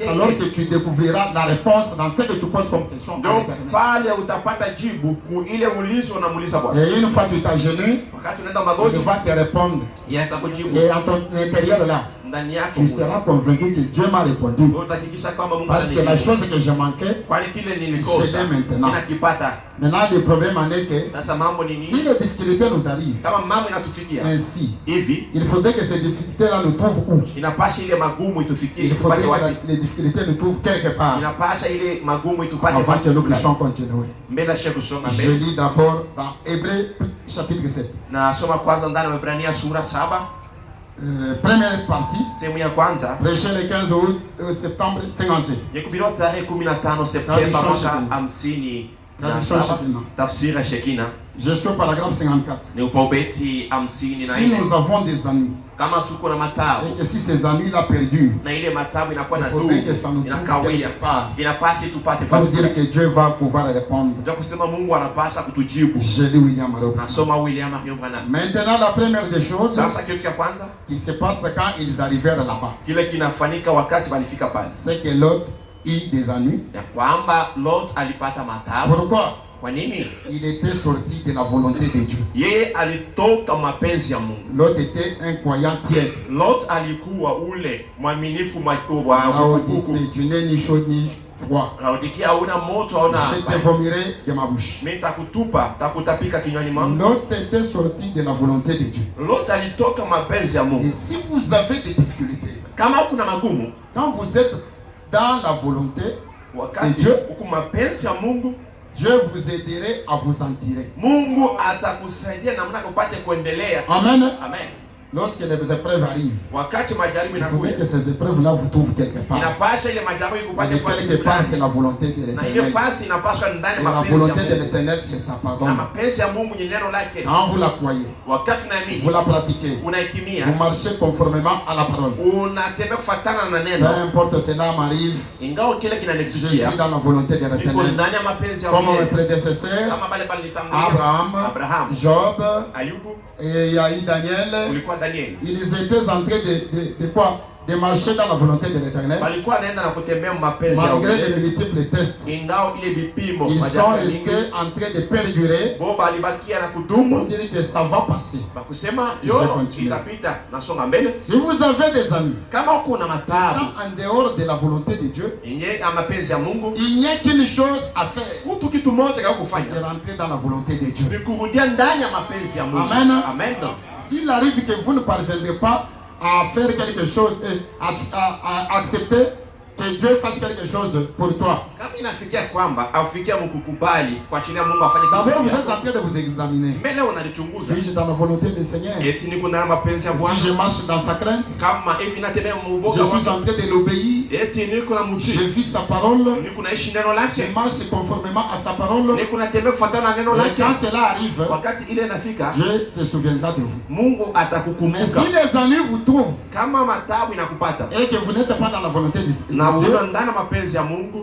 Alors que tu découvriras la réponse dans ce que tu poses comme question. Donc, pale utapata jibu ile ulizo unamuuliza Bwana. Et une fois tu t'as gêné, Wakati unaenda il magoti, va te répondre. yatakujibu. Et en ton intérieur là, Ndani yako tu seras convaincu que Dieu m'a répondu. utahakikisha kwamba Mungu Parce que la chose que je manquais, kwani kile je nilikosa l'ai maintenant. ninakipata. Maintenant le problème en est que Sasa mambo ni si nini? les difficultés nous arrivent Kama mambo inatufikia ainsi, hivi, il faudrait que ces difficultés-là nous trouvent où? inapasha ile magumu itufikie Il faudrait tupate wapi? que les difficultés nous trouvent quelque part. Inapasha ile magumu itupate Avant que nous wapi? puissions continuer. Mbele ya kusonga Je mbele. lis d'abord dans Hébreux chapitre 7. Na soma kwanza ndani ya Waebrania sura 7, Première partie, sehemu ya kwanza. prêché le 15 août, septembre 57. Yakubiriwa tarehe 15 Septemba Traduction mwaka Shekina. 57. Traduction Shekina. Tafsiri ya Shekina Je suis au paragraphe 54. ni upaubeti 54. Si nous avons des amis, Kama tuko na matabu et que si ces amis-là perdurent, na ile matabu inakuwa na il faudrait dumu, que ça nous trouve inakawia, quelque part. inapasi tupate Il faut fasi dire fulani. que Dieu va pouvoir répondre. Ndio kusema Mungu anapasha kutujibu. Je lis William Rob. Nasoma William Marion Branham. Maintenant, la première des choses Sasa kitu cha kwanza qui se passe quand ils arrivèrent là-bas, kile kinafanyika wakati walifika pale, c'est que l'autre eut des amis. ya kwamba Lot alipata matabu. Pourquoi? Kwa nini? Il était sorti de la volonté de Dieu. Yeye alitoka mapenzi ya Mungu. L'autre était un croyant tiède. Lot alikuwa ule mwaminifu wa Laodicée, tu n'es ni chaud ni froid. Laodikia hauna moto hauna. Je te vomirai de ma bouche. Mimi nitakutupa, nitakutapika kinywani mwangu. L'autre était sorti de la volonté de Dieu. Lot alitoka mapenzi ya Mungu. Et si vous avez des difficultés, Kama kuna magumu quand vous êtes dans la volonté, wakati Dieu. uko mapenzi ya Mungu, Dieu vous aiderait à vous en tirer. Mungu atakusaidia namna kupate kuendelea. Amen. Amen. Lorsque les épreuves arrivent, Wakati majaribu il faudrait inakuja, que ces épreuves-là vous trouvent quelque part. inapasha ile majaribu ikupate Et fasi quelque part, c'est fulani. la volonté de Na ile l'Éternel. fasi inapaswa ndani Et ya la mapenzi ya volonté de Mungu. l'Éternel, c'est sa Na parole. mapenzi ya Mungu ni neno lake. Quand vous la croyez, Wakati vous unaamini, la pratiquez, unaikimia, vous marchez conformément à la parole. unatembea kufuatana na Peu neno. importe cela m'arrive, Ingawa kile je kinanifikia, suis dans la volonté de niko l'Éternel. ndani ya mapenzi ya Comme mes Mungu. prédécesseurs, Kama bale bale nitangulia, Abraham, Job, Ayubu, et il y a eu Daniel, ulikuwa Danieli. ils étaient en train de quoi? De marcher dans la volonté de l'Éternel. Walikuwa naenda na kutembea mapenzi ya Malgré Mungu. les multiples tests, Ingawa ile vipimo ils sont majaribu mingi, restés en train de perdurer bo balibakia na pour kudumu, dire que ça va passer. bakusema Je yo continue. itapita, nasonga mbele. Si vous avez des amis Kama uko na matabu en dehors de la volonté de Dieu, yenye ya mapenzi ya Mungu, il n'y a qu'une chose à faire, kutu kitu moja cha c'est de kufanya rentrer dans la volonté de Dieu. ni kurudia ndani ya mapenzi ya Mungu. Amen. Amen. S'il arrive que vous ne parviendrez pas à faire quelque chose et à accepter que Dieu fasse quelque chose pour toi, Kama inafikia kwamba afikia mkukubali kwa chini ya Mungu afanye d'abord vous kitu. êtes en train de vous examiner. Mbele unalichunguza. Suis-je dans la volonté du Seigneur? Eti niko ndani ya mapenzi ya Bwana. Si je marche dans sa crainte, Kama hivi natembea je muboga suis en train de l'obéir, eti niko na je mtii. vis sa parole, Niko naishi neno je lake. marche conformément à sa parole. Niko natembea kufuatana na neno Et lake. quand cela arrive, Wakati ile inafika, Dieu se souviendra de vous. Mungu Mais atakukumbuka. si les ennuis vous trouvent Kama matabu inakupata et que vous n'êtes pas dans la volonté de na Dieu, uko ndani ya mapenzi ya Mungu,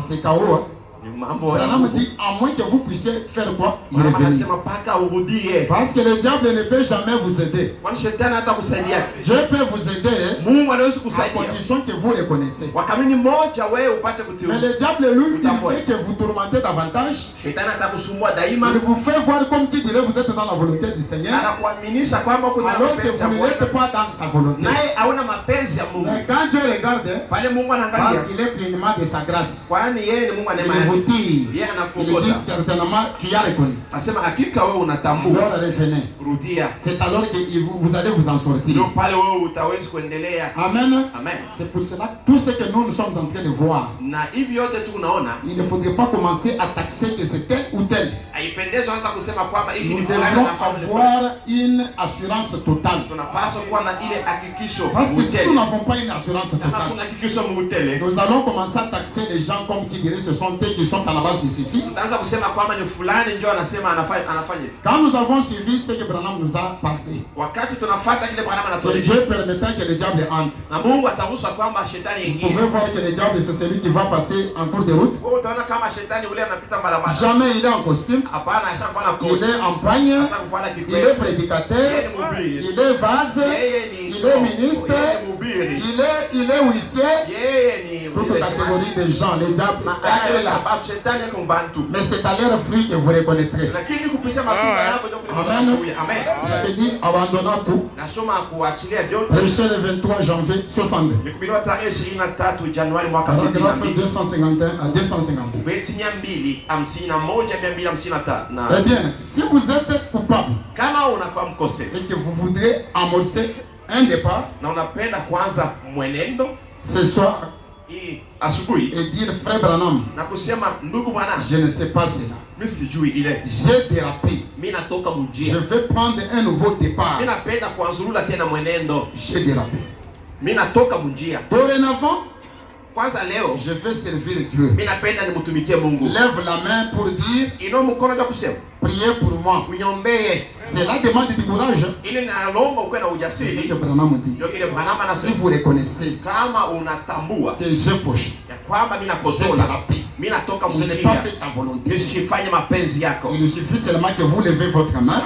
c'est KO. ni mambo ya Branham Mungu. dit, à moins que vous puissiez faire quoi? Y Mama revenir. anasema paka urudie. Parce que le diable ne peut jamais vous aider. Kwani shetani hata kusaidia. Dieu peut vous aider Mungu anaweza à kusaidia. condition que vous le connaissez. Kwa kanuni moja wewe upate kutii. Mais le diable, lui, il fait que vous tourmentez davantage. Shetani atakusumbua daima. Il vous fait voir comme qui dirait vous êtes dans la volonté du Seigneur, Anakuaminisha kwamba kuna alors que mapenzi ya vous ne Bwana. l'êtes pas dans sa volonté. Naye hauna mapenzi ya Mungu. Mais quand Dieu regarde, Pale Mungu anaangalia. parce qu'il est pleinement de sa grâce, Kwani yeye ni Mungu il anema vous yake. tire. Yeye Il anakuongoza. dit certainement, tu as reconnu. Asema hakika wewe unatambua. Alors revenez. Rudia. C'est alors que vous allez vous en sortir. Ndio pale wewe utaweza kuendelea. Amen. Amen. C'est pour cela tout ce que nous sommes en train de voir. Na hivi yote tu unaona, Il ne faudrait pas commencer à taxer que c'est tel ou tel. haipendezi anza kusema kwamba hiki Nous ni fulani devons na fulani. avoir une assurance totale. Tunapaswa kuwa na ile hakikisho. Parce que si nous mutele. n'avons pas une assurance Kama totale, kuna hakikisho mutele, nous allons commencer à taxer les gens comme qui diraient ce sont eux qui sont à la base de ceci. Utaanza kusema kwamba ni fulani ndio anasema anafanya hivi. Quand nous avons suivi ce que Branham nous a parlé, Wakati tunafuata kile Branham que anatueleza, Dieu permettait que le diable entre. na Mungu ataruhusu kwamba shetani Vous ingie. pouvez voir que le diable, c'est celui qui va passer en cours de route. Wewe utaona kama shetani ule anapita barabara. Jamais il est en costume, Hapana, ashafanya il kodi. est en pagne, Ashafanya il kikweli. est prédicateur, il est vase, il est ministre, il est huissier. Toute catégorie de gens, le diable est là. Mais c'est à leur fruit que vous reconnaîtrez. Amen. Je te dis, abandonnant tout, prêchez le 23 janvier 62. Paragraphe 251 à 250. Eh bien, si vous êtes coupable et que vous voudrez amorcer un départ ce soir et dire frère Branham, je ne sais pas cela. J'ai dérapé. Je vais prendre un nouveau départ. J'ai dérapé. Dorénavant, je vais servir Dieu. Lève la main pour dire, priez pour moi. Cela demande du courage. C'est ce que Branham dit. Si vous reconnaissez que j'ai fauché, j'ai dérapé, je n'ai pas fait ta volonté, il suffit seulement que vous levez votre main.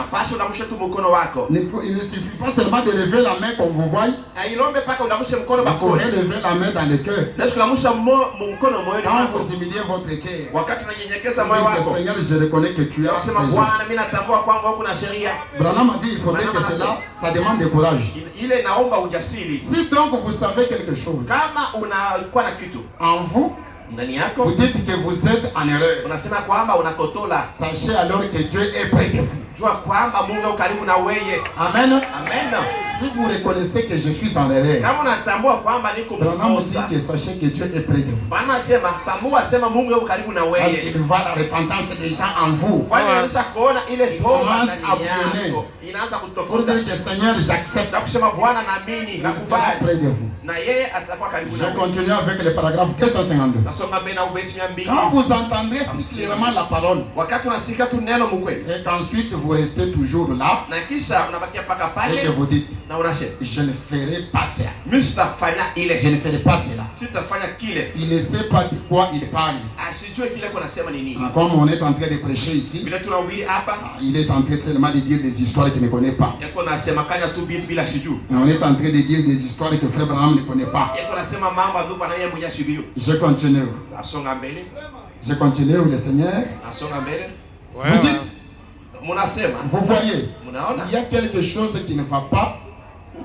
Il ne suffit pas seulement de lever la main qu'on vous voie. Vous pouvez lever la main dans le cœur. Quand vous humiliez votre cœur, Seigneur, je reconnais que tu as raison. Branham a dit il faudrait que cela, ça demande de courage. Si donc vous savez quelque chose en vous, vous dites que vous êtes en erreur, sachez alors que Dieu est près de vous. Amen. Si vous reconnaissez que je suis en erreur, Branham dit que sachez que Dieu est près de vous. Parce qu'il voit la repentance des gens en vous. Il commence à bouillonner pour dire que Seigneur, j'accepte. Il sera près de vous. Je continue avec le paragraphe 252. Quand vous entendrez sincèrement la parole et qu'ensuite vous restez toujours là et que vous dites, je ne ferai pas ça. Je ne ferai pas cela. Il ne sait pas de quoi il parle. Comme on est en train de prêcher ici, il est en train seulement de dire des histoires qu'il ne connaît pas. On est en train de dire des histoires que Frère Branham ne connaît pas. Je continue. Je continue, le Seigneur. Vous dites, vous voyez, il y a quelque chose qui ne va pas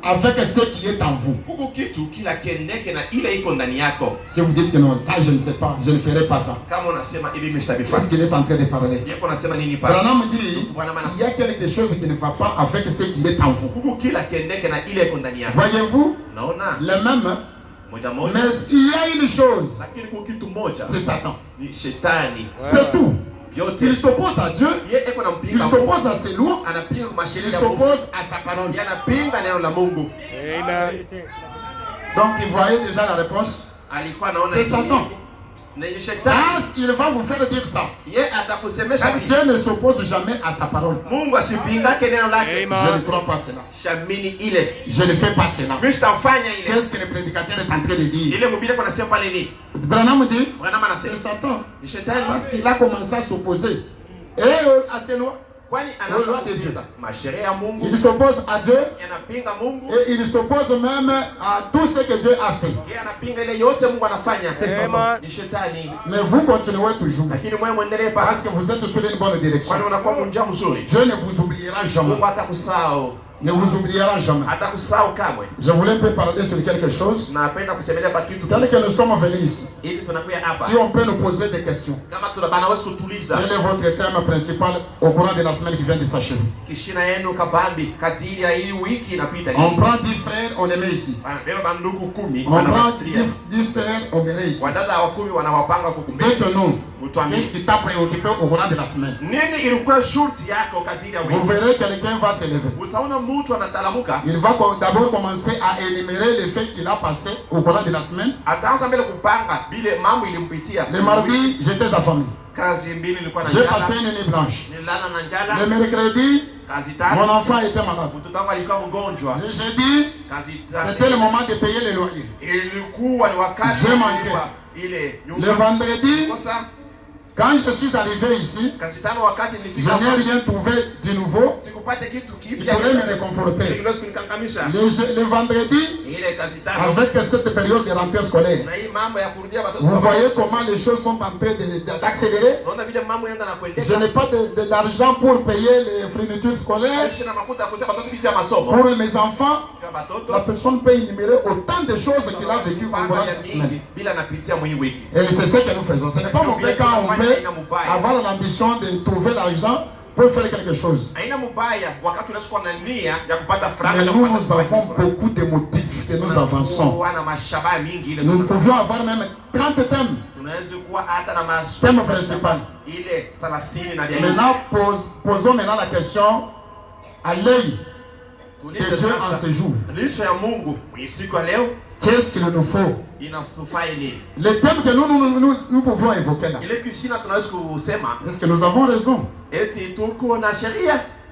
avec ce qui est en vous. Si vous dites que non, ça je ne sais pas, je ne ferai pas ça. Parce qu'il est en train de parler. Branham dit, il y a quelque chose qui ne va pas avec ce qui est en vous. Voyez-vous, le même. Mais il y a une chose, c'est Satan. C'est tout. Il s'oppose à Dieu, il s'oppose à ses lois, il s'oppose à sa parole. Donc il voyait déjà la réponse, c'est Satan. Il va vous faire dire ça. Car Dieu ne s'oppose jamais à sa parole. Je ne crois pas cela. Je ne fais pas cela. Qu'est-ce que le prédicateur est en train de dire? Branham dit, c'est Satan. Parce qu'il a commencé à s'opposer à ses lois. Aux lois de Dieu. Il s'oppose à Dieu et il s'oppose même à tout ce que Dieu a fait. C'est Satan. Mais vous continuez toujours parce que vous êtes sur une bonne direction. Dieu ne vous oubliera jamais. Ne vous oubliera jamais. Je voulais un peu parler sur quelque chose. Tel que nous sommes venus ici, si on peut nous poser des questions, quel est votre thème principal au courant de la semaine qui vient de s'achever? On prend 10 frères, on les met ici. On prend 10 sœurs, on les met ici. Dites-nous, Qu'est-ce qui t'a préoccupé au cours de la semaine? Vous verrez quelqu'un va se lever. Il va d'abord commencer à énumérer les faits qu'il a passés au cours de la semaine. Le mardi, j'étais à famille. J'ai passé une nuit blanche. Le mercredi, mon enfant était malade. Le jeudi, c'était le moment de payer les loyers. J'ai manqué. Le vendredi, quand je suis arrivé ici, je n'ai rien trouvé de nouveau qui pourrait me réconforter. Le vendredi, avec cette période de rentrée scolaire, vous voyez comment les choses sont en train d'accélérer. Je n'ai pas d'argent pour payer les fournitures scolaires. Pour mes enfants, la personne peut énumérer autant de choses qu'il a vécues pendant la semaine. Et c'est ce que nous faisons. Ce n'est pas mauvais quand on peut avoir l'ambition de trouver l'argent pour faire quelque chose. Mais nous avons beaucoup de motifs que nous avançons. Nous pouvions avoir même 30 thèmes. Thème principal. Maintenant, posons maintenant la question à l'œil de Dieu en ce jour. Qu'est-ce qu'il nous faut? Les thèmes que nous pouvons évoquer là. Est-ce que nous avons raison?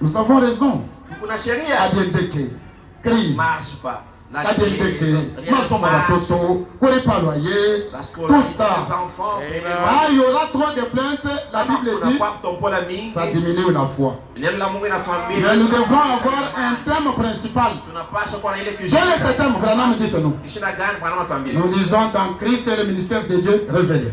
Nous avons raison. ADDK, crise. ADDK, tout ça. Ah, il y aura trop de plaintes, la Bible dit, ça diminue la foi. Mais nous devons avoir un thème principal. Quel est ce thème? Branham dit nous. Nous disons dans Christ et le ministère de Dieu révélé.